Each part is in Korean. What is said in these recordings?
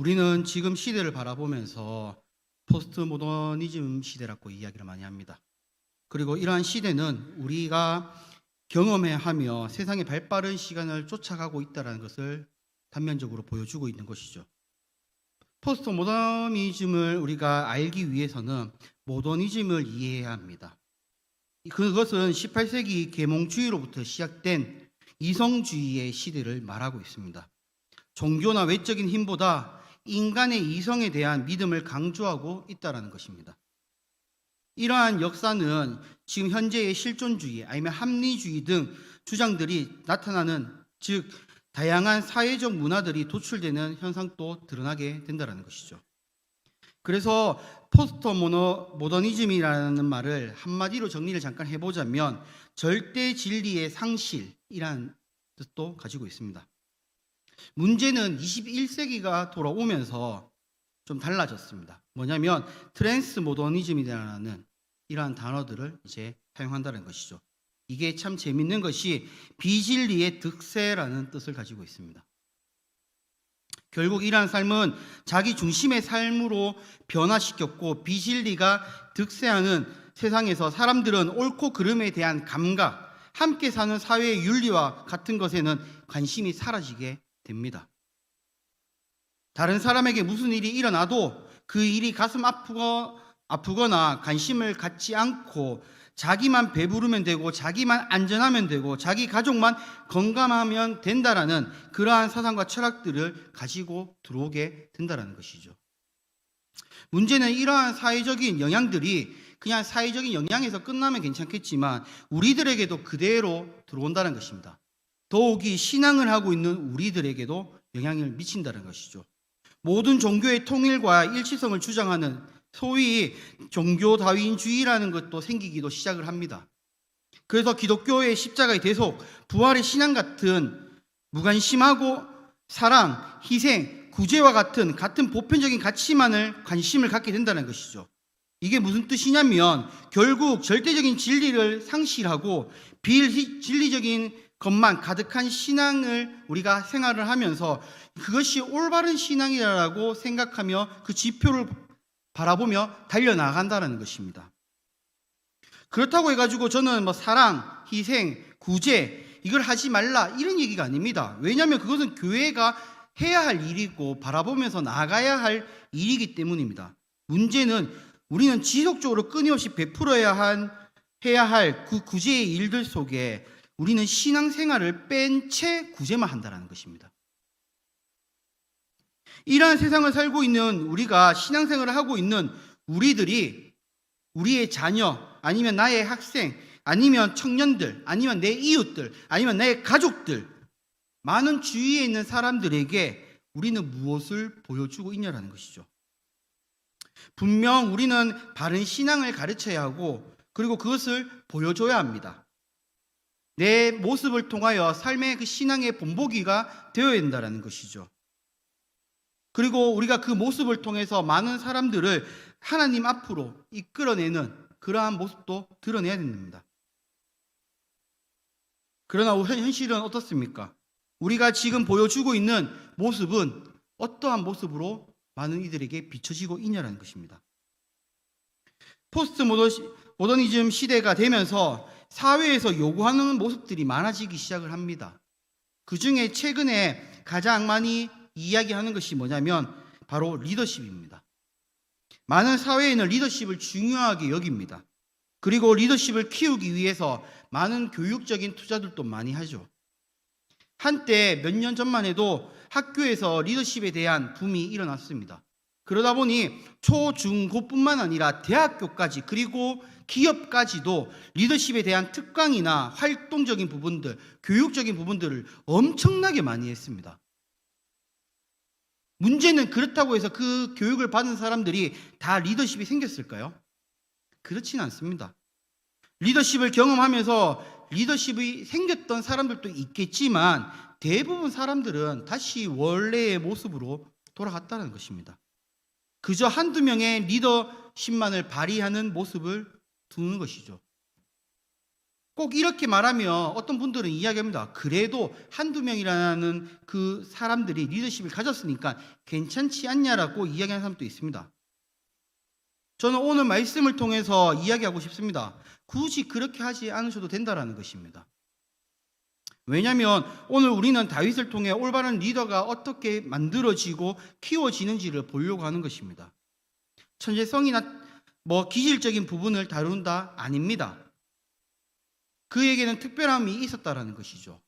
우리는 지금 시대를 바라보면서 포스트 모더니즘 시대라고 이야기를 많이 합니다. 그리고 이러한 시대는 우리가 경험해야 하며 세상의 발빠른 시간을 쫓아가고 있다는 것을 단면적으로 보여주고 있는 것이죠. 포스트 모더니즘을 우리가 알기 위해서는 모더니즘을 이해해야 합니다. 그것은 18세기 계몽주의로부터 시작된 이성주의의 시대를 말하고 있습니다. 종교나 외적인 힘보다 인간의 이성에 대한 믿음을 강조하고 있다는 것입니다. 이러한 역사는 지금 현재의 실존주의 아니면 합리주의 등 주장들이 나타나는, 즉 다양한 사회적 문화들이 도출되는 현상도 드러나게 된다는 것이죠. 그래서 포스트 모더니즘이라는 말을 한마디로 정리를 잠깐 해보자면 절대 진리의 상실이라는 뜻도 가지고 있습니다. 문제는 21세기가 돌아오면서 좀 달라졌습니다. 뭐냐면 트랜스 모더니즘이라는 이러한 단어들을 이제 사용한다는 것이죠. 이게 참 재밌는 것이 비진리의 득세라는 뜻을 가지고 있습니다. 결국 이러한 삶은 자기 중심의 삶으로 변화시켰고, 비진리가 득세하는 세상에서 사람들은 옳고 그름에 대한 감각, 함께 사는 사회의 윤리와 같은 것에는 관심이 사라지게 됩니다. 다른 사람에게 무슨 일이 일어나도 그 일이 가슴 아프거나 관심을 갖지 않고 자기만 배부르면 되고 자기만 안전하면 되고 자기 가족만 건강하면 된다라는 그러한 사상과 철학들을 가지고 들어오게 된다는 것이죠. 문제는 이러한 사회적인 영향들이 그냥 사회적인 영향에서 끝나면 괜찮겠지만 우리들에게도 그대로 들어온다는 것입니다. 더욱이 신앙을 하고 있는 우리들에게도 영향을 미친다는 것이죠. 모든 종교의 통일과 일치성을 주장하는 소위 종교 다윈주의라는 것도 생기기도 시작을 합니다. 그래서 기독교의 십자가의 대속, 부활의 신앙 같은 무관심하고 사랑, 희생, 구제와 같은 보편적인 가치만을 관심을 갖게 된다는 것이죠. 이게 무슨 뜻이냐면 결국 절대적인 진리를 상실하고 비진리적인 것만 가득한 신앙을 우리가 생활을 하면서 그것이 올바른 신앙이라고 생각하며 그 지표를 바라보며 달려나간다는 것입니다. 그렇다고 해가지고 저는 사랑, 희생, 구제 이걸 하지 말라 이런 얘기가 아닙니다. 왜냐하면 그것은 교회가 해야 할 일이고 바라보면서 나가야 할 일이기 때문입니다. 문제는 우리는 지속적으로 끊임없이 베풀어야 해야 할 그 구제의 일들 속에 우리는 신앙생활을 뺀 채 구제만 한다는 것입니다. 이러한 세상을 살고 있는 우리가 신앙생활을 하고 있는 우리들이 우리의 자녀 아니면 나의 학생 아니면 청년들 아니면 내 이웃들 아니면 내 가족들 많은 주위에 있는 사람들에게 우리는 무엇을 보여주고 있냐라는 것이죠. 분명 우리는 바른 신앙을 가르쳐야 하고 그리고 그것을 보여줘야 합니다. 내 모습을 통하여 삶의 그 신앙의 본보기가 되어야 된다는 것이죠. 그리고 우리가 그 모습을 통해서 많은 사람들을 하나님 앞으로 이끌어내는 그러한 모습도 드러내야 됩니다. 그러나 현실은 어떻습니까? 우리가 지금 보여주고 있는 모습은 어떠한 모습으로 많은 이들에게 비춰지고 있냐는 것입니다. 포스트 모더니즘 시대가 되면서 사회에서 요구하는 모습들이 많아지기 시작을 합니다. 그 중에 최근에 가장 많이 이야기하는 것이 뭐냐면 바로 리더십입니다. 많은 사회에는 리더십을 중요하게 여깁니다. 그리고 리더십을 키우기 위해서 많은 교육적인 투자들도 많이 하죠. 한때 몇 년 전만 해도 학교에서 리더십에 대한 붐이 일어났습니다. 그러다 보니 초, 중, 고뿐만 아니라 대학교까지 그리고 기업까지도 리더십에 대한 특강이나 활동적인 부분들, 교육적인 부분들을 엄청나게 많이 했습니다. 문제는 그렇다고 해서 그 교육을 받은 사람들이 다 리더십이 생겼을까요? 그렇지는 않습니다. 리더십을 경험하면서 리더십이 생겼던 사람들도 있겠지만 대부분 사람들은 다시 원래의 모습으로 돌아갔다는 것입니다. 그저 한두 명의 리더십만을 발휘하는 모습을 두는 것이죠. 꼭 이렇게 말하면 어떤 분들은 이야기합니다. 그래도 한두 명이라는 그 사람들이 리더십을 가졌으니까 괜찮지 않냐라고 이야기하는 사람도 있습니다. 저는 오늘 말씀을 통해서 이야기하고 싶습니다. 굳이 그렇게 하지 않으셔도 된다라는 것입니다. 왜냐하면 오늘 우리는 다윗을 통해 올바른 리더가 어떻게 만들어지고 키워지는지를 보려고 하는 것입니다. 천재성이나 기질적인 부분을 다룬다? 아닙니다. 그에게는 특별함이 있었다라는 것이죠.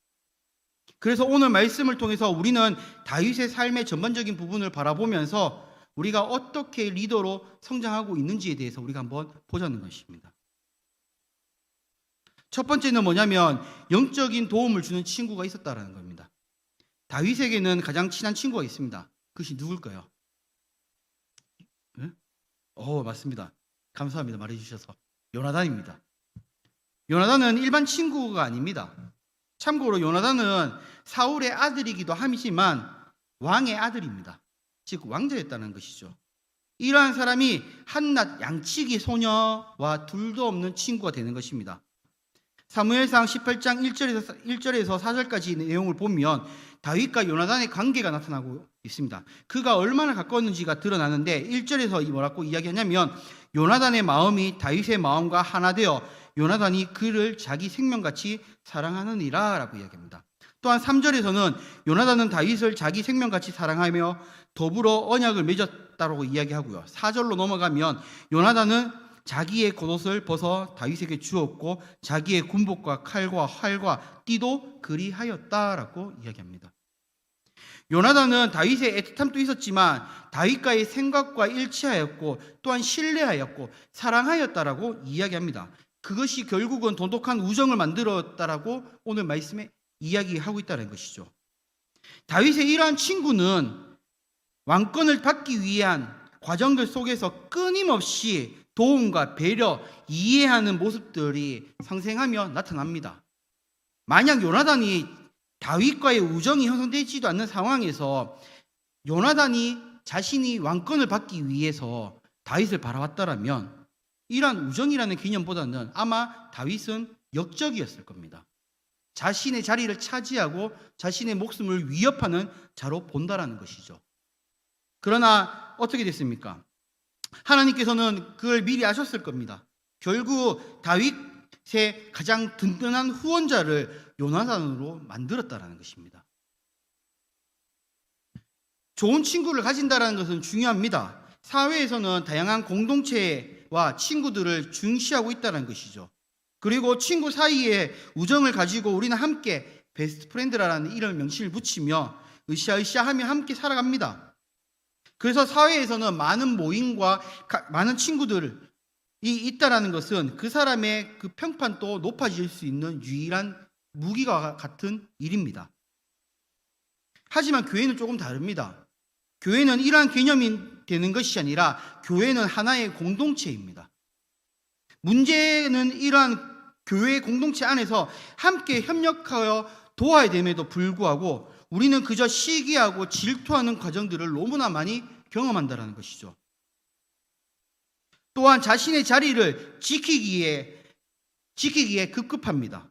그래서 오늘 말씀을 통해서 우리는 다윗의 삶의 전반적인 부분을 바라보면서 우리가 어떻게 리더로 성장하고 있는지에 대해서 우리가 한번 보자는 것입니다. 첫 번째는 뭐냐면 영적인 도움을 주는 친구가 있었다라는 겁니다. 다윗에게는 가장 친한 친구가 있습니다. 그것이 누굴까요? 네? 맞습니다. 감사합니다. 말해주셔서. 요나단입니다. 요나단은 일반 친구가 아닙니다. 참고로 요나단은 사울의 아들이기도 하지만 왕의 아들입니다. 즉 왕자였다는 것이죠. 이러한 사람이 한낱 양치기 소녀와 둘도 없는 친구가 되는 것입니다. 사무엘상 18장 1절에서 4절까지 내용을 보면 다윗과 요나단의 관계가 나타나고 있습니다. 그가 얼마나 가까웠는지가 드러나는데 1절에서 뭐라고 이야기하냐면 요나단의 마음이 다윗의 마음과 하나 되어 요나단이 그를 자기 생명같이 사랑하느니라 라고 이야기합니다. 또한 3절에서는 요나단은 다윗을 자기 생명같이 사랑하며 더불어 언약을 맺었다고 이야기하고요. 4절로 넘어가면 요나단은 자기의 겉옷을 벗어 다윗에게 주었고 자기의 군복과 칼과 활과 띠도 그리하였다라고 이야기합니다. 요나단은 다윗의 애틋함도 있었지만 다윗과의 생각과 일치하였고 또한 신뢰하였고 사랑하였다라고 이야기합니다. 그것이 결국은 돈독한 우정을 만들었다라고 오늘 말씀에 이야기하고 있다는 것이죠. 다윗의 이러한 친구는 왕권을 받기 위한 과정들 속에서 끊임없이 도움과 배려, 이해하는 모습들이 상생하며 나타납니다. 만약 요나단이 다윗과의 우정이 형성되지도 않는 상황에서 요나단이 자신이 왕권을 받기 위해서 다윗을 바라봤다라면 이러한 우정이라는 개념보다는 아마 다윗은 역적이었을 겁니다. 자신의 자리를 차지하고 자신의 목숨을 위협하는 자로 본다라는 것이죠. 그러나 어떻게 됐습니까? 하나님께서는 그걸 미리 아셨을 겁니다. 결국 다윗의 가장 든든한 후원자를 요나단으로 만들었다라는 것입니다. 좋은 친구를 가진다는 것은 중요합니다. 사회에서는 다양한 공동체와 친구들을 중시하고 있다는 것이죠. 그리고 친구 사이에 우정을 가지고 우리는 함께 베스트 프렌드라는 이런 명칭을 붙이며 으쌰으쌰하며 함께 살아갑니다. 그래서 사회에서는 많은 모임과 많은 친구들이 있다라는 것은 그 사람의 그 평판도 높아질 수 있는 유일한 무기와 같은 일입니다. 하지만 교회는 조금 다릅니다. 교회는 이러한 개념이 되는 것이 아니라 교회는 하나의 공동체입니다. 문제는 이러한 교회 공동체 안에서 함께 협력하여 도와야 됨에도 불구하고 우리는 그저 시기하고 질투하는 과정들을 너무나 많이 경험한다는 것이죠. 또한 자신의 자리를 지키기에 급급합니다.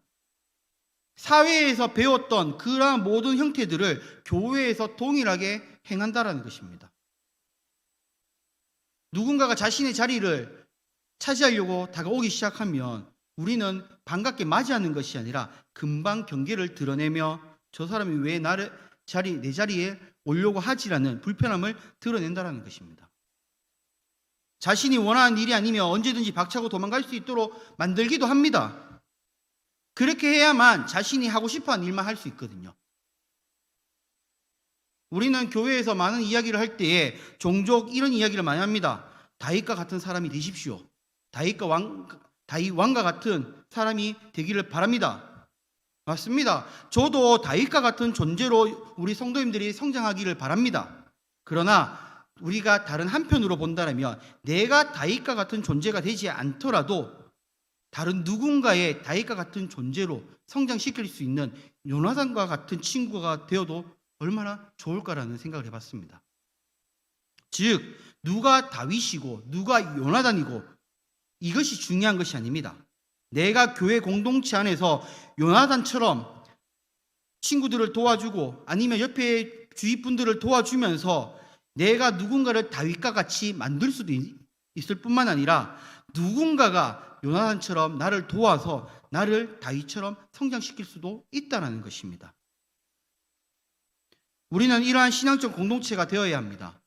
사회에서 배웠던 그러한 모든 형태들을 교회에서 동일하게 행한다는 것입니다. 누군가가 자신의 자리를 차지하려고 다가오기 시작하면 우리는 반갑게 맞이하는 것이 아니라 금방 경계를 드러내며 저 사람이 왜 내 자리에 오려고 하지라는 불편함을 드러낸다는 것입니다. 자신이 원하는 일이 아니면 언제든지 박차고 도망갈 수 있도록 만들기도 합니다. 그렇게 해야만 자신이 하고 싶어하는 일만 할 수 있거든요. 우리는 교회에서 많은 이야기를 할 때에 종종 이런 이야기를 많이 합니다. 다윗과 같은 사람이 되십시오. 다윗 왕과 같은 사람이 되기를 바랍니다. 맞습니다. 저도 다윗과 같은 존재로 우리 성도님들이 성장하기를 바랍니다. 그러나 우리가 다른 한편으로 본다면 내가 다윗과 같은 존재가 되지 않더라도 다른 누군가의 다윗과 같은 존재로 성장시킬 수 있는 요나단과 같은 친구가 되어도 얼마나 좋을까라는 생각을 해봤습니다. 즉 누가 다윗이고 누가 요나단이고 이것이 중요한 것이 아닙니다. 내가 교회 공동체 안에서 요나단처럼 친구들을 도와주고 아니면 옆에 주위 분들을 도와주면서 내가 누군가를 다윗과 같이 만들 수도 있을 뿐만 아니라 누군가가 요나단처럼 나를 도와서 나를 다윗처럼 성장시킬 수도 있다는 것입니다. 우리는 이러한 신앙적 공동체가 되어야 합니다.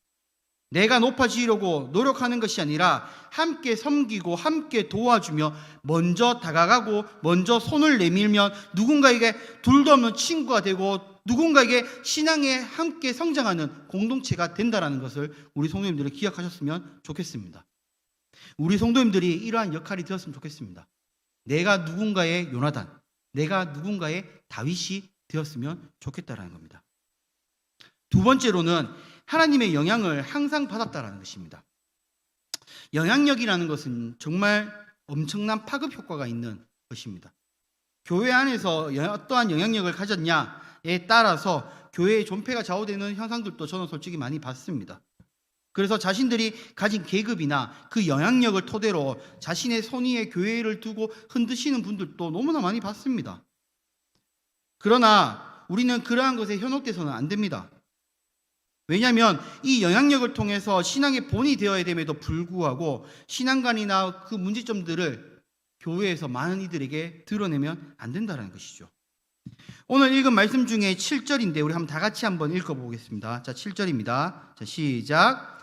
내가 높아지려고 노력하는 것이 아니라 함께 섬기고 함께 도와주며 먼저 다가가고 먼저 손을 내밀면 누군가에게 둘도 없는 친구가 되고 누군가에게 신앙에 함께 성장하는 공동체가 된다는 것을 우리 성도님들이 기억하셨으면 좋겠습니다. 우리 성도님들이 이러한 역할이 되었으면 좋겠습니다. 내가 누군가의 요나단, 내가 누군가의 다윗이 되었으면 좋겠다는 겁니다. 두 번째로는 하나님의 영향을 항상 받았다는 것입니다. 영향력이라는 것은 정말 엄청난 파급 효과가 있는 것입니다. 교회 안에서 어떠한 영향력을 가졌냐에 따라서 교회의 존폐가 좌우되는 현상들도 저는 솔직히 많이 봤습니다. 그래서 자신들이 가진 계급이나 그 영향력을 토대로 자신의 손 위에 교회를 두고 흔드시는 분들도 너무나 많이 봤습니다. 그러나 우리는 그러한 것에 현혹돼서는 안 됩니다. 왜냐하면 이 영향력을 통해서 신앙의 본이 되어야 됨에도 불구하고 신앙관이나 그 문제점들을 교회에서 많은 이들에게 드러내면 안 된다는 것이죠. 오늘 읽은 말씀 중에 7절인데 우리 한번 다 같이 한번 읽어보겠습니다. 자, 7절입니다. 자, 시작.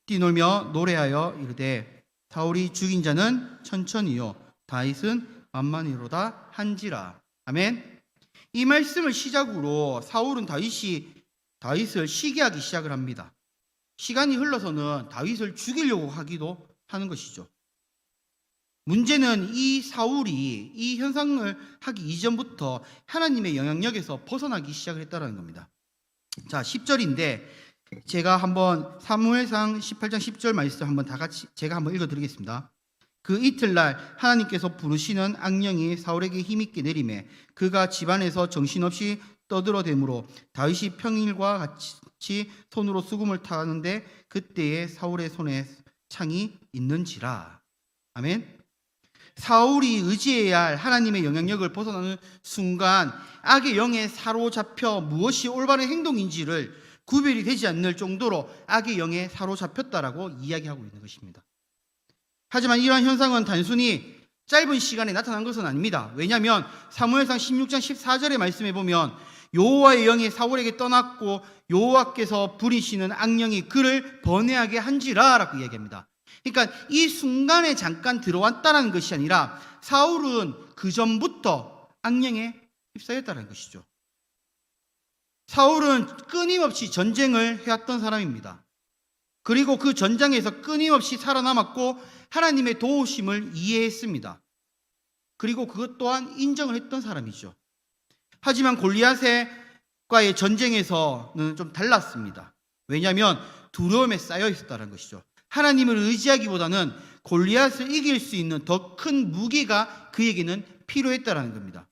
뛰놀며 노래하여 이르되 사울이 죽인 자는 천천히요 다윗은 만만히로다 한지라. 아멘. 이 말씀을 시작으로 사울은 다윗을 시기하기 시작을 합니다. 시간이 흘러서는 다윗을 죽이려고 하기도 하는 것이죠. 문제는 이 사울이 이 현상을 하기 이전부터 하나님의 영향력에서 벗어나기 시작을 했다는 겁니다. 자, 10절인데 제가 한번 사무엘상 18장 10절 말씀 한번 다 같이 제가 한번 읽어드리겠습니다. 그 이틀날 하나님께서 부르시는 악령이 사울에게 힘있게 내리매 그가 집안에서 정신없이 떠들어대므로 다윗이 평일과 같이 손으로 수금을 타는데 그때에 사울의 손에 창이 있는지라. 아멘. 사울이 의지해야 할 하나님의 영향력을 벗어나는 순간 악의 영에 사로잡혀 무엇이 올바른 행동인지를 구별이 되지 않을 정도로 악의 영에 사로잡혔다라고 이야기하고 있는 것입니다. 하지만 이러한 현상은 단순히 짧은 시간에 나타난 것은 아닙니다. 왜냐하면 사무엘상 16장 14절의 말씀에 보면 여호와의 영이 사울에게 떠났고 여호와께서 부리시는 악령이 그를 번뇌하게 한지라 라고 이야기합니다. 그러니까 이 순간에 잠깐 들어왔다는 것이 아니라 사울은 그 전부터 악령에 휩싸였다는 것이죠. 사울은 끊임없이 전쟁을 해왔던 사람입니다. 그리고 그 전장에서 끊임없이 살아남았고 하나님의 도우심을 이해했습니다. 그리고 그것 또한 인정을 했던 사람이죠. 하지만 골리앗과의 전쟁에서는 좀 달랐습니다. 왜냐하면 두려움에 쌓여 있었다는 것이죠. 하나님을 의지하기보다는 골리앗을 이길 수 있는 더 큰 무기가 그에게는 필요했다는 겁니다.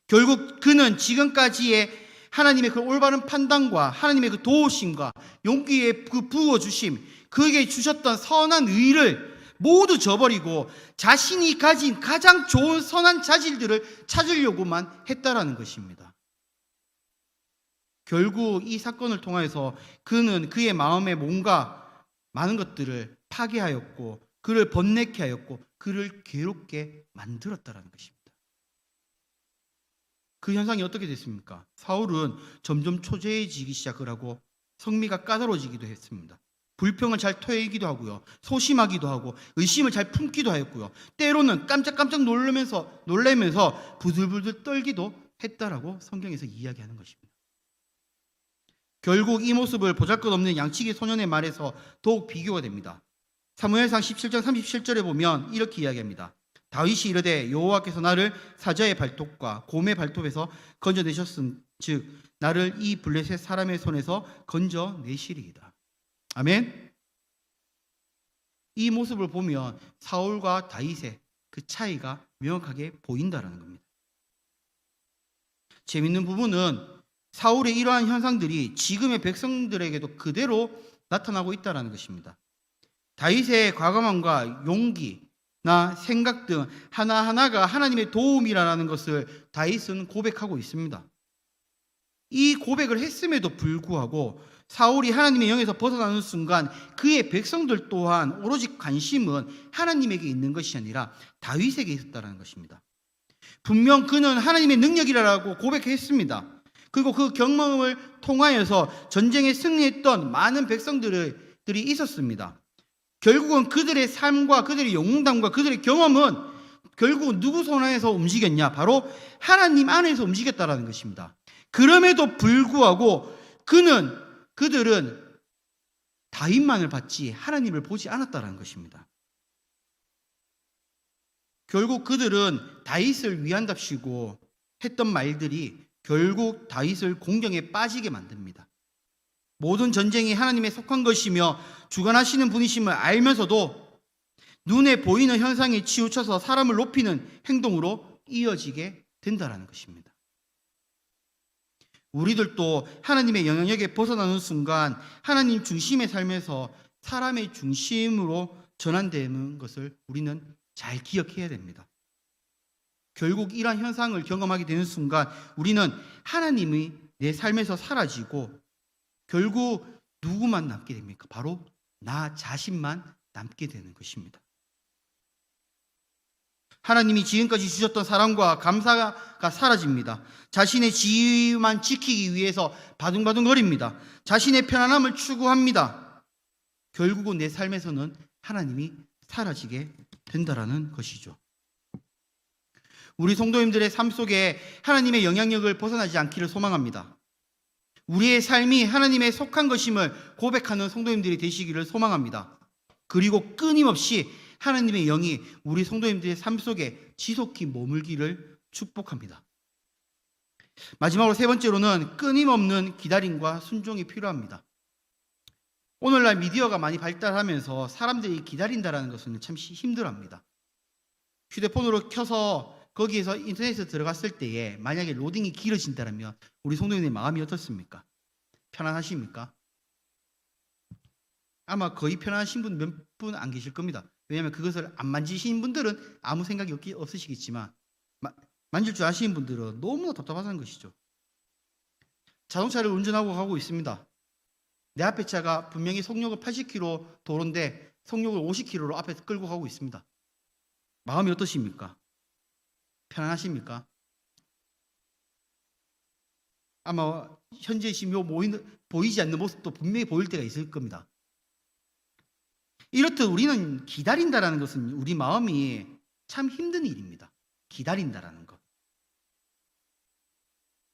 결국 그는 지금까지의 하나님의 그 올바른 판단과 하나님의 그 도우심과 용기에 그 부어주심, 그에게 주셨던 선한 의를 모두 저버리고 자신이 가진 가장 좋은 선한 자질들을 찾으려고만 했다라는 것입니다. 결국 이 사건을 통해서 그는 그의 마음에 뭔가 많은 것들을 파괴하였고 그를 번뇌케 하였고 그를 괴롭게 만들었다라는 것입니다. 그 현상이 어떻게 됐습니까? 사울은 점점 초조해지기 시작을 하고 성미가 까다로워지기도 했습니다. 불평을 잘 토해이기도 하고요. 소심하기도 하고 의심을 잘 품기도 하였고요. 때로는 깜짝깜짝 놀라면서 부들부들 떨기도 했다라고 성경에서 이야기하는 것입니다. 결국 이 모습을 보잘것없는 양치기 소년의 말에서 더욱 비교가 됩니다. 사무엘상 17장 37절에 보면 이렇게 이야기합니다. 다윗이 이르되 여호와께서 나를 사자의 발톱과 곰의 발톱에서 건져내셨은즉 나를 이 블레셋 사람의 손에서 건져내시리이다. 아멘. 이 모습을 보면 사울과 다윗의 그 차이가 명확하게 보인다는 겁니다. 재밌는 부분은 사울의 이러한 현상들이 지금의 백성들에게도 그대로 나타나고 있다는 것입니다. 다윗의 과감함과 용기, 생각 등 하나하나가 하나님의 도움이라는 것을 다윗은 고백하고 있습니다. 이 고백을 했음에도 불구하고 사울이 하나님의 영에서 벗어나는 순간 그의 백성들 또한 오로지 관심은 하나님에게 있는 것이 아니라 다윗에게 있었다는 것입니다. 분명 그는 하나님의 능력이라고 고백했습니다. 그리고 그 경험을 통하여서 전쟁에 승리했던 많은 백성들이 있었습니다. 결국은 그들의 삶과 그들의 영웅담과 그들의 경험은 결국은 누구 손 안에서 움직였냐? 바로 하나님 안에서 움직였다라는 것입니다. 그럼에도 불구하고 그들은 다윗만을 봤지 하나님을 보지 않았다는 것입니다. 결국 그들은 다윗을 위한답시고 했던 말들이 결국 다윗을 공경에 빠지게 만듭니다. 모든 전쟁이 하나님에 속한 것이며 주관하시는 분이심을 알면서도 눈에 보이는 현상에 치우쳐서 사람을 높이는 행동으로 이어지게 된다는 것입니다. 우리들도 하나님의 영향력에 벗어나는 순간 하나님 중심의 삶에서 사람의 중심으로 전환되는 것을 우리는 잘 기억해야 됩니다. 결국 이러한 현상을 경험하게 되는 순간 우리는 하나님이 내 삶에서 사라지고 결국 누구만 남게 됩니까? 바로 나 자신만 남게 되는 것입니다. 하나님이 지금까지 주셨던 사랑과 감사가 사라집니다. 자신의 지위만 지키기 위해서 바둥바둥거립니다. 자신의 편안함을 추구합니다. 결국은 내 삶에서는 하나님이 사라지게 된다라는 것이죠. 우리 성도님들의 삶 속에 하나님의 영향력을 벗어나지 않기를 소망합니다. 우리의 삶이 하나님에 속한 것임을 고백하는 성도님들이 되시기를 소망합니다. 그리고 끊임없이 하나님의 영이 우리 성도님들의 삶 속에 지속히 머물기를 축복합니다. 마지막으로 세 번째로는 끊임없는 기다림과 순종이 필요합니다. 오늘날 미디어가 많이 발달하면서 사람들이 기다린다는 것은 참 힘들어합니다. 휴대폰으로 켜서 거기에서 인터넷에 들어갔을 때에 만약에 로딩이 길어진다면 우리 성도님의 마음이 어떻습니까? 편안하십니까? 아마 거의 편안하신 분 몇 분 안 계실 겁니다. 왜냐하면 그것을 안 만지신 분들은 아무 생각이 없으시겠지만 만질 줄 아시는 분들은 너무나 답답하다는 것이죠. 자동차를 운전하고 가고 있습니다. 내 앞에 차가 분명히 속력을 80km 도로인데 속력을 50km로 앞에 끌고 가고 있습니다. 마음이 어떠십니까? 편안하십니까? 아마 현재 지금 보이지 않는 모습도 분명히 보일 때가 있을 겁니다. 이렇듯 우리는 기다린다라는 것은 우리 마음이 참 힘든 일입니다. 기다린다라는 것.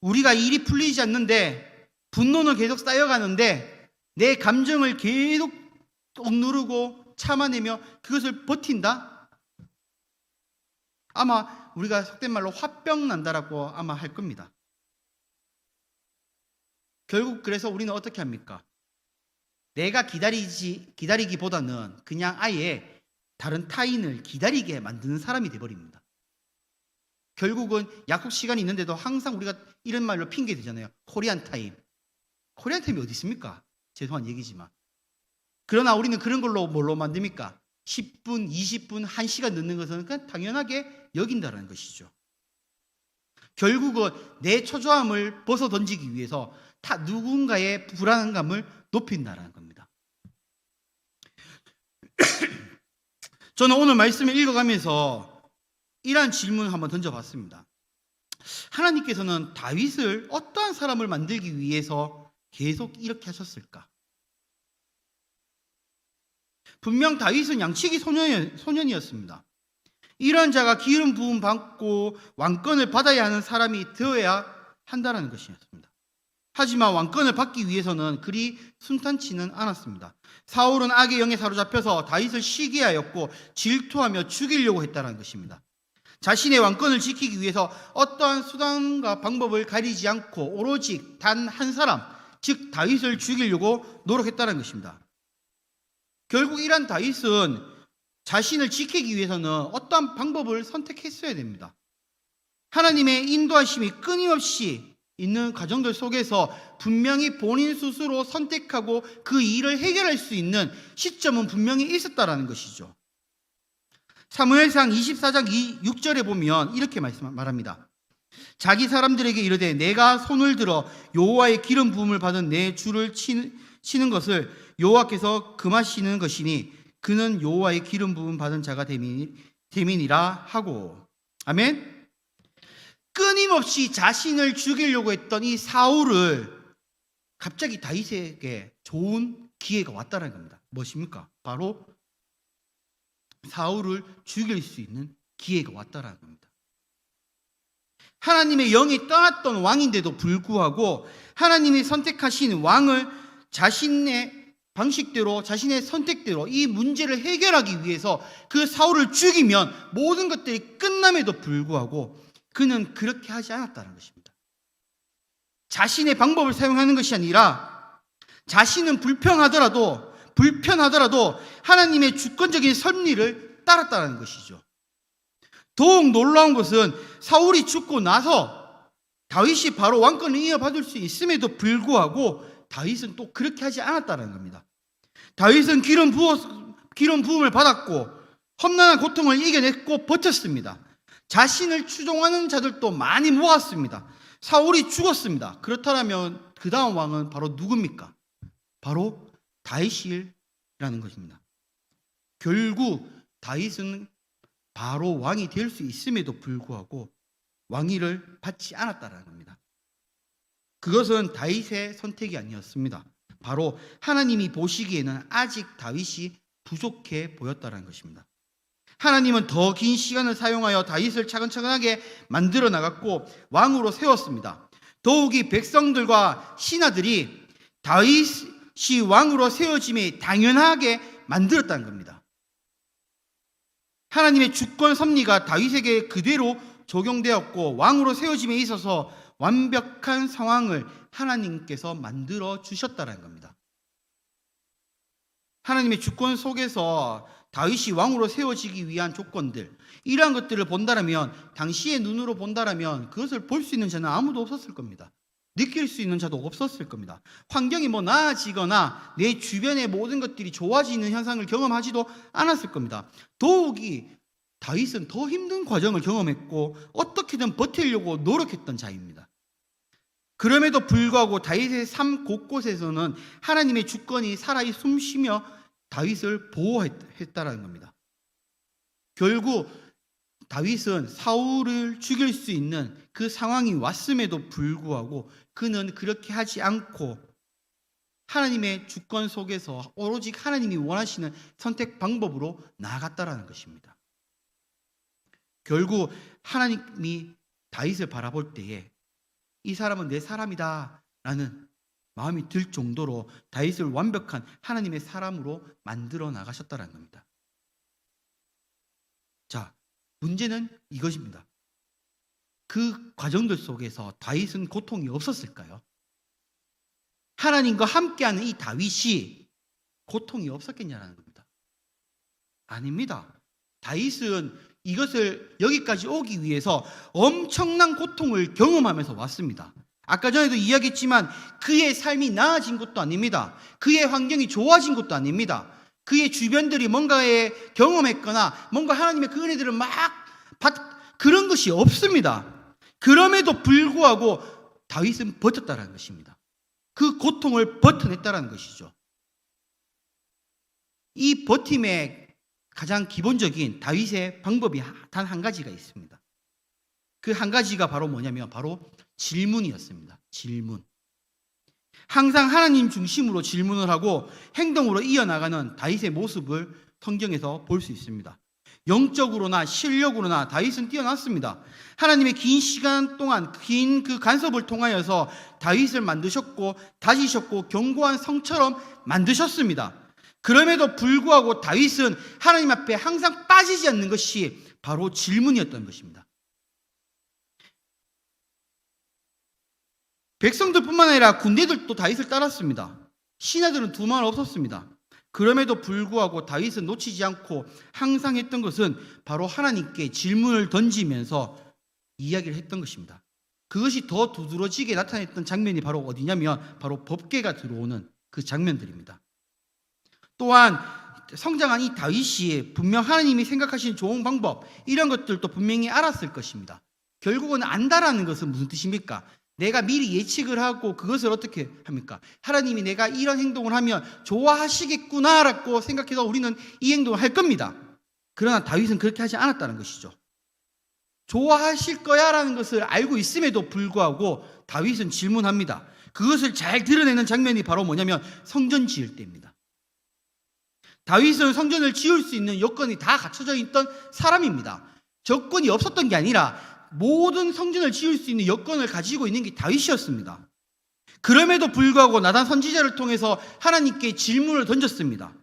우리가 일이 풀리지 않는데 분노는 계속 쌓여가는데 내 감정을 계속 억누르고 참아내며 그것을 버틴다? 아마 우리가 속된 말로 화병 난다라고 아마 할 겁니다. 결국 그래서 우리는 어떻게 합니까? 내가 기다리기보다는 그냥 아예 다른 타인을 기다리게 만드는 사람이 돼버립니다. 결국은 약속 시간이 있는데도 항상 우리가 이런 말로 핑계 대잖아요. 코리안 타임. 코리안 타임이 어디 있습니까? 죄송한 얘기지만. 그러나 우리는 그런 걸로 뭘로 만듭니까? 10분, 20분, 1시간 늦는 것은 그냥 당연하게 여긴다는 것이죠. 결국은 내 초조함을 벗어 던지기 위해서 누군가의 불안감을 높인다는 겁니다. 저는 오늘 말씀을 읽어가면서 이러한 질문을 한번 던져봤습니다. 하나님께서는 다윗을 어떠한 사람을 만들기 위해서 계속 이렇게 하셨을까? 분명 다윗은 양치기 소년이었습니다. 이런 자가 기름 부음 받고 왕권을 받아야 하는 사람이 되어야 한다는 것이었습니다. 하지만 왕권을 받기 위해서는 그리 순탄치는 않았습니다. 사울은 악의 영에 사로잡혀서 다윗을 시기하였고 질투하며 죽이려고 했다는 것입니다. 자신의 왕권을 지키기 위해서 어떠한 수단과 방법을 가리지 않고 오로지 단 한 사람, 즉 다윗을 죽이려고 노력했다는 것입니다. 결국 이러한 다윗은 자신을 지키기 위해서는 어떠한 방법을 선택했어야 됩니다. 하나님의 인도하심이 끊임없이 있는 과정들 속에서 분명히 본인 스스로 선택하고 그 일을 해결할 수 있는 시점은 분명히 있었다라는 것이죠. 사무엘상 24장 6절에 보면 이렇게 말합니다. 자기 사람들에게 이르되 내가 손을 들어 여호와의 기름 부음을 받은 내 주를 치는 것을 여호와께서 금하시는 것이니 그는 여호와의 기름 부음 받은 자가 됨이니라 하고. 아멘. 끊임없이 자신을 죽이려고 했던 이 사울을 갑자기 다윗에게 좋은 기회가 왔다는 겁니다. 무엇입니까? 바로 사울을 죽일 수 있는 기회가 왔다는 겁니다. 하나님의 영이 떠났던 왕인데도 불구하고 하나님이 선택하신 왕을 자신의 방식대로, 자신의 선택대로 이 문제를 해결하기 위해서 그 사울을 죽이면 모든 것들이 끝남에도 불구하고 그는 그렇게 하지 않았다는 것입니다. 자신의 방법을 사용하는 것이 아니라 자신은 불편하더라도 하나님의 주권적인 섭리를 따랐다는 것이죠. 더욱 놀라운 것은 사울이 죽고 나서 다윗이 바로 왕권을 이어받을 수 있음에도 불구하고 다윗은 또 그렇게 하지 않았다는 겁니다. 다윗은 기름 부음을 받았고 험난한 고통을 이겨냈고 버텼습니다. 자신을 추종하는 자들도 많이 모았습니다. 사울이 죽었습니다. 그렇다면 그 다음 왕은 바로 누굽니까? 바로 다윗이라는 것입니다. 결국 다윗은 바로 왕이 될 수 있음에도 불구하고 왕위를 받지 않았다는 겁니다. 그것은 다윗의 선택이 아니었습니다. 바로 하나님이 보시기에는 아직 다윗이 부족해 보였다는 것입니다. 하나님은 더 긴 시간을 사용하여 다윗을 차근차근하게 만들어 나갔고 왕으로 세웠습니다. 더욱이 백성들과 신하들이 다윗이 왕으로 세워짐이 당연하게 만들었다는 겁니다. 하나님의 주권 섭리가 다윗에게 그대로 적용되었고 왕으로 세워짐에 있어서 완벽한 상황을 하나님께서 만들어 주셨다는 겁니다. 하나님의 주권 속에서 다윗이 왕으로 세워지기 위한 조건들, 이러한 것들을 본다라면, 당시의 눈으로 본다라면 그것을 볼 수 있는 자는 아무도 없었을 겁니다. 느낄 수 있는 자도 없었을 겁니다. 환경이 나아지거나 내 주변의 모든 것들이 좋아지는 현상을 경험하지도 않았을 겁니다. 더욱이 다윗은 더 힘든 과정을 경험했고 어떻게든 버티려고 노력했던 자입니다. 그럼에도 불구하고 다윗의 삶 곳곳에서는 하나님의 주권이 살아이 숨쉬며 다윗을 보호했다라는 겁니다. 결국 다윗은 사울을 죽일 수 있는 그 상황이 왔음에도 불구하고 그는 그렇게 하지 않고 하나님의 주권 속에서 오로지 하나님이 원하시는 선택 방법으로 나아갔다라는 것입니다. 결국 하나님이 다윗을 바라볼 때에 이 사람은 내 사람이다 라는 마음이 들 정도로 다윗을 완벽한 하나님의 사람으로 만들어 나가셨다는 겁니다. 자, 문제는 이것입니다. 그 과정들 속에서 다윗은 고통이 없었을까요? 하나님과 함께하는 이 다윗이 고통이 없었겠냐는 겁니다. 아닙니다. 다윗은 이것을 여기까지 오기 위해서 엄청난 고통을 경험하면서 왔습니다. 아까 전에도 이야기했지만 그의 삶이 나아진 것도 아닙니다. 그의 환경이 좋아진 것도 아닙니다. 그의 주변들이 뭔가에 경험했거나 뭔가 하나님의 그 은혜들을 그런 것이 없습니다. 그럼에도 불구하고 다윗은 버텼다는 것입니다. 그 고통을 버텨냈다는 것이죠. 이 버팀의 가장 기본적인 다윗의 방법이 단 한 가지가 있습니다. 그 한 가지가 바로 뭐냐면 바로 질문이었습니다. 질문. 항상 하나님 중심으로 질문을 하고 행동으로 이어나가는 다윗의 모습을 성경에서 볼 수 있습니다. 영적으로나 실력으로나 다윗은 뛰어났습니다. 하나님의 긴 시간 동안 긴 그 간섭을 통하여서 다윗을 만드셨고 다지셨고 견고한 성처럼 만드셨습니다. 그럼에도 불구하고 다윗은 하나님 앞에 항상 빠지지 않는 것이 바로 질문이었던 것입니다. 백성들뿐만 아니라 군대들도 다윗을 따랐습니다. 신하들은 두말 없었습니다. 그럼에도 불구하고 다윗은 놓치지 않고 항상 했던 것은 바로 하나님께 질문을 던지면서 이야기를 했던 것입니다. 그것이 더 두드러지게 나타냈던 장면이 바로 어디냐면 바로 법궤가 들어오는 그 장면들입니다. 또한 성장한 이 다윗이 분명 하나님이 생각하신 좋은 방법, 이런 것들도 분명히 알았을 것입니다. 결국은 안다라는 것은 무슨 뜻입니까? 내가 미리 예측을 하고 그것을 어떻게 합니까? 하나님이 내가 이런 행동을 하면 좋아하시겠구나라고 생각해서 우리는 이 행동을 할 겁니다. 그러나 다윗은 그렇게 하지 않았다는 것이죠. 좋아하실 거야라는 것을 알고 있음에도 불구하고 다윗은 질문합니다. 그것을 잘 드러내는 장면이 바로 뭐냐면 성전 지을 때입니다. 다윗은 성전을 지을 수 있는 여건이 다 갖춰져 있던 사람입니다. 조건이 없었던 게 아니라 모든 성전을 지을 수 있는 여건을 가지고 있는 게 다윗이었습니다. 그럼에도 불구하고 나단 선지자를 통해서 하나님께 질문을 던졌습니다.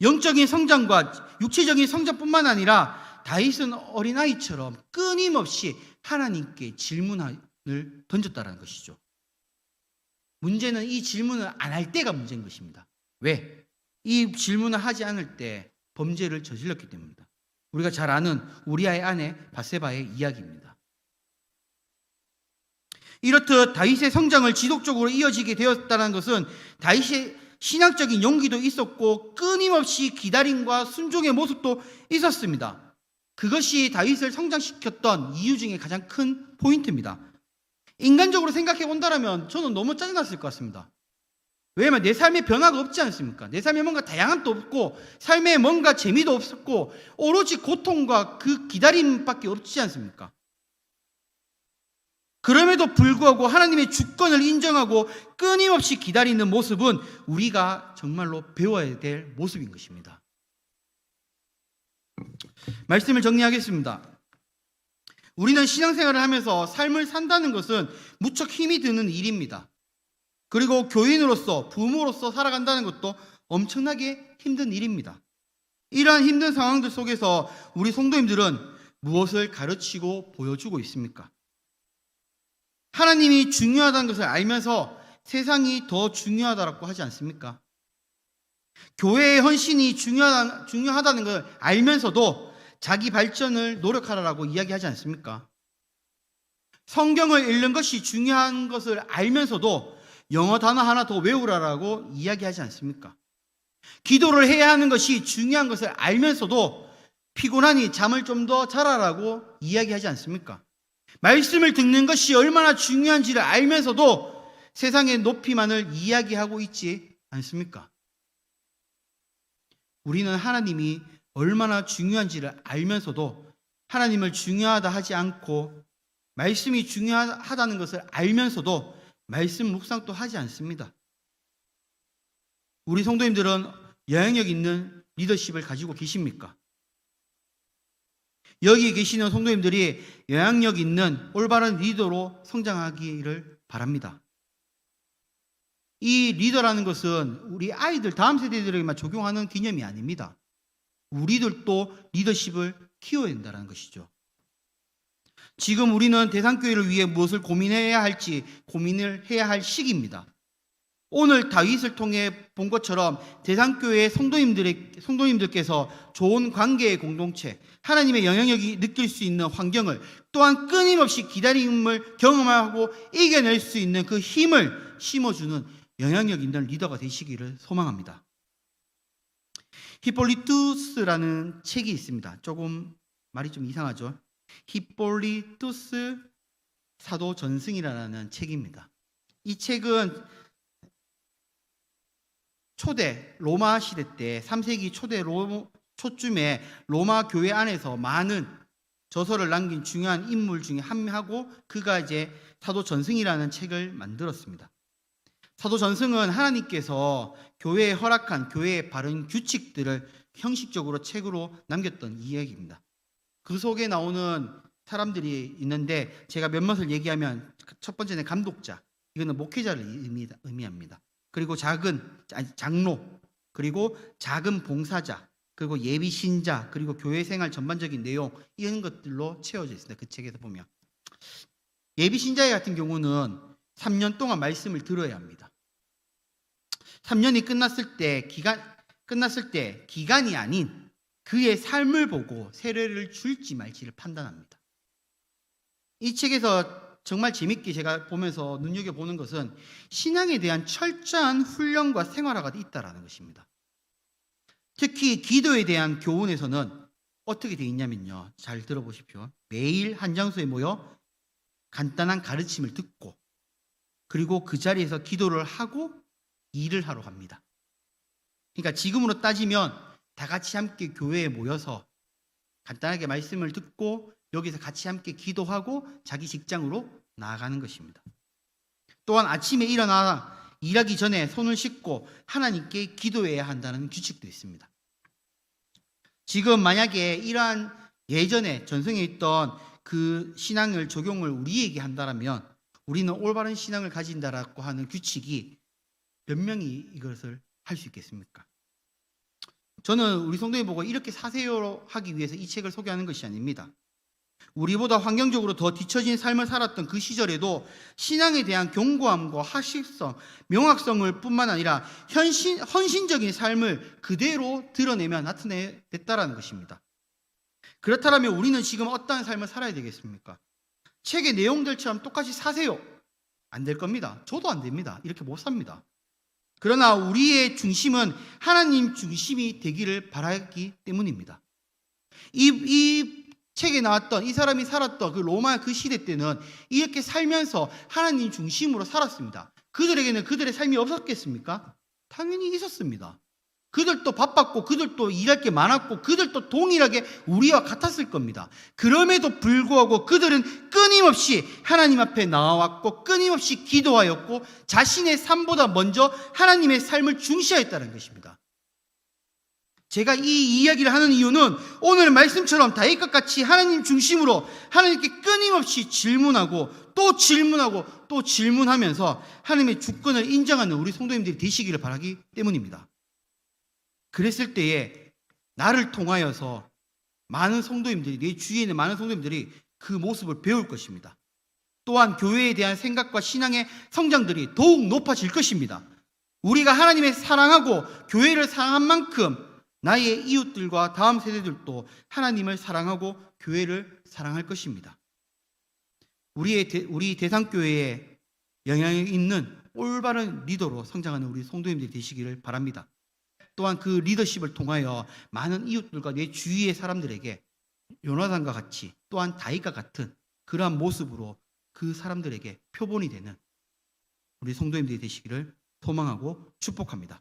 영적인 성장과 육체적인 성장뿐만 아니라 다윗은 어린아이처럼 끊임없이 하나님께 질문을 던졌다는 것이죠. 문제는 이 질문을 안 할 때가 문제인 것입니다. 왜? 이 질문을 하지 않을 때 범죄를 저질렀기 때문입니다. 우리가 잘 아는 우리아의 아내 바세바의 이야기입니다. 이렇듯 다윗의 성장을 지속적으로 이어지게 되었다는 것은 다윗의 신앙적인 용기도 있었고 끊임없이 기다림과 순종의 모습도 있었습니다. 그것이 다윗을 성장시켰던 이유 중에 가장 큰 포인트입니다. 인간적으로 생각해 본다면 저는 너무 짜증났을 것 같습니다. 왜냐하면 내 삶에 변화가 없지 않습니까? 내 삶에 뭔가 다양함도 없고 삶에 뭔가 재미도 없었고 오로지 고통과 그 기다림밖에 없지 않습니까? 그럼에도 불구하고 하나님의 주권을 인정하고 끊임없이 기다리는 모습은 우리가 정말로 배워야 될 모습인 것입니다. 말씀을 정리하겠습니다. 우리는 신앙생활을 하면서 삶을 산다는 것은 무척 힘이 드는 일입니다. 그리고 교인으로서, 부모로서 살아간다는 것도 엄청나게 힘든 일입니다. 이러한 힘든 상황들 속에서 우리 성도님들은 무엇을 가르치고 보여주고 있습니까? 하나님이 중요하다는 것을 알면서 세상이 더 중요하다고 하지 않습니까? 교회의 헌신이 중요하다는 걸 알면서도 자기 발전을 노력하라고 이야기하지 않습니까? 성경을 읽는 것이 중요한 것을 알면서도 영어 단어 하나 더 외우라라고 이야기하지 않습니까? 기도를 해야 하는 것이 중요한 것을 알면서도 피곤하니 잠을 좀 더 자라라고 이야기하지 않습니까? 말씀을 듣는 것이 얼마나 중요한지를 알면서도 세상의 높이만을 이야기하고 있지 않습니까? 우리는 하나님이 얼마나 중요한지를 알면서도 하나님을 중요하다 하지 않고 말씀이 중요하다는 것을 알면서도 말씀 묵상도 하지 않습니다. 우리 성도님들은 영향력 있는 리더십을 가지고 계십니까? 여기 계시는 성도님들이 영향력 있는 올바른 리더로 성장하기를 바랍니다. 이 리더라는 것은 우리 아이들 다음 세대들에게만 적용하는 개념이 아닙니다. 우리들도 리더십을 키워야 된다는 것이죠. 지금 우리는 대상교회를 위해 무엇을 고민해야 할지 고민을 해야 할 시기입니다. 오늘 다윗을 통해 본 것처럼 대상교회의 성도님들께서 좋은 관계의 공동체, 하나님의 영향력이 느낄 수 있는 환경을, 또한 끊임없이 기다림을 경험하고 이겨낼 수 있는 그 힘을 심어주는 영향력 있는 리더가 되시기를 소망합니다. 히폴리투스라는 책이 있습니다. 조금 말이 좀 이상하죠. 히폴리투스 사도 전승이라는 책입니다. 이 책은 초대 로마 시대 때 3세기 초쯤에 로마 교회 안에서 많은 저서를 남긴 중요한 인물 중에 한 명하고 그가 이제 사도 전승이라는 책을 만들었습니다. 사도 전승은 하나님께서 교회에 허락한 교회의 바른 규칙들을 형식적으로 책으로 남겼던 이야기입니다. 그 속에 나오는 사람들이 있는데 제가 몇몇을 얘기하면 첫 번째는 감독자, 이거는 목회자를 의미합니다. 그리고 장로, 그리고 작은 봉사자, 그리고 예비 신자, 그리고 교회 생활 전반적인 내용, 이런 것들로 채워져 있습니다. 그 책에서 보면 예비 신자 같은 경우는 3년 동안 말씀을 들어야 합니다. 3년이 끝났을 때 기간이 아닌 그의 삶을 보고 세례를 줄지 말지를 판단합니다. 이 책에서 정말 재밌게 제가 보면서 눈여겨보는 것은 신앙에 대한 철저한 훈련과 생활화가 있다는 것입니다. 특히 기도에 대한 교훈에서는 어떻게 되어 있냐면요. 잘 들어보십시오. 매일 한 장소에 모여 간단한 가르침을 듣고 그리고 그 자리에서 기도를 하고 일을 하러 갑니다. 그러니까 지금으로 따지면 다 같이 함께 교회에 모여서 간단하게 말씀을 듣고 여기서 같이 함께 기도하고 자기 직장으로 나아가는 것입니다. 또한 아침에 일어나 일하기 전에 손을 씻고 하나님께 기도해야 한다는 규칙도 있습니다. 지금 만약에 이러한 예전에 전성에 있던 그 신앙을 적용을 우리에게 한다면 우리는 올바른 신앙을 가진다라고 하는 규칙이 몇 명이 이것을 할 수 있겠습니까? 저는 우리 성도님 보고 이렇게 사세요 하기 위해서 이 책을 소개하는 것이 아닙니다. 우리보다 환경적으로 더 뒤처진 삶을 살았던 그 시절에도 신앙에 대한 견고함과 하식성, 명확성을 뿐만 아니라 헌신적인 삶을 그대로 드러내며 나타냈다라는 것입니다. 그렇다면 우리는 지금 어떠한 삶을 살아야 되겠습니까? 책의 내용들처럼 똑같이 사세요. 안 될 겁니다. 저도 안 됩니다. 이렇게 못 삽니다. 그러나 우리의 중심은 하나님 중심이 되기를 바라기 때문입니다. 이 책에 나왔던 이 사람이 살았던 그 로마 그 시대 때는 이렇게 살면서 하나님 중심으로 살았습니다. 그들에게는 그들의 삶이 없었겠습니까? 당연히 있었습니다. 그들도 바빴고 그들도 일할 게 많았고 그들도 동일하게 우리와 같았을 겁니다. 그럼에도 불구하고 그들은 끊임없이 하나님 앞에 나와왔고 끊임없이 기도하였고 자신의 삶보다 먼저 하나님의 삶을 중시하였다는 것입니다. 제가 이 이야기를 하는 이유는 오늘 말씀처럼 다윗과 같이 하나님 중심으로 하나님께 끊임없이 질문하고 또 질문하고 또 질문하면서 하나님의 주권을 인정하는 우리 성도님들이 되시기를 바라기 때문입니다. 그랬을 때에 나를 통하여서 많은 성도님들이, 내 주위에 있는 많은 성도님들이 그 모습을 배울 것입니다. 또한 교회에 대한 생각과 신앙의 성장들이 더욱 높아질 것입니다. 우리가 하나님의 사랑하고 교회를 사랑한 만큼 나의 이웃들과 다음 세대들도 하나님을 사랑하고 교회를 사랑할 것입니다. 우리 대상교회에 영향이 있는 올바른 리더로 성장하는 우리 성도님들이 되시기를 바랍니다. 또한 그 리더십을 통하여 많은 이웃들과 내 주위의 사람들에게 요나단과 같이 또한 다윗과 같은 그러한 모습으로 그 사람들에게 표본이 되는 우리 성도님들이 되시기를 소망하고 축복합니다.